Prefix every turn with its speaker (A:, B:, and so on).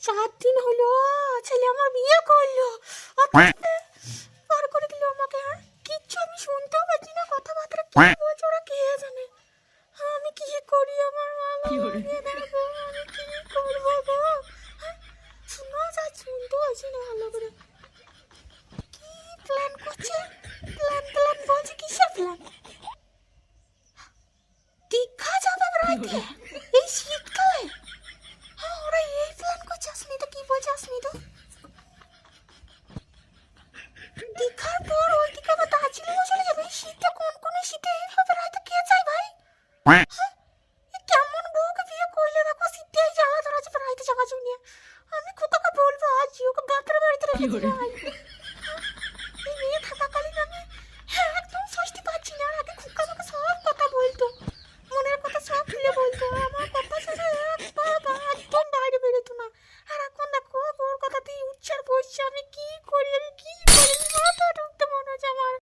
A: 4 দিন হলো ছেলে আমার বিয়ে করলো, পার করে দিল আমাকে। কিচ্ছু আমি শুনতেও পাচ্ছি না, কথাবার্তা কি বলছে ওরা কে জানে। আমি কি করি, আমার মা বাবা দিয়ে দেবো, আমি কি করবো গো? শোনা যা, শুনতে পাচ্ছি না ভালো করে। কি প্ল্যান করছে? প্ল্যান বলছে, কিসের প্ল্যান? দীঘা যাবে রাতে এই শীতকালে? ওরা এই প্ল্যান করছে। আসমিতা কি বলছে? আসমিতা দীঘার পর ওই দিকে আবার দার্জিলিংও চলে যাবে এই শীতে। কোন শীতে এইভাবে রাতে কে যায় ভাই? কেমন বউকে বিয়ে করলে দেখো, শীতে এই জ্বালা ধরা যাবে রাইতে যাওয়ার জন্য। আমি খোকাকে বলবো আজ ওকে বাপের বাড়িতে রেখে দিতে ভাই। এই মেয়ে থাকাকালীন আমি একদম স্বস্তি পাচ্ছি না। আর আগে খোকা আমাকে সব কথা বলতো, মনের কথা সব খুলে বলতো, আমার কথা শুনে একদম বাইরে বেরোতো না। আর এখন দেখো ওর কথাতেই উচ্চার বসছে। আমি কি করি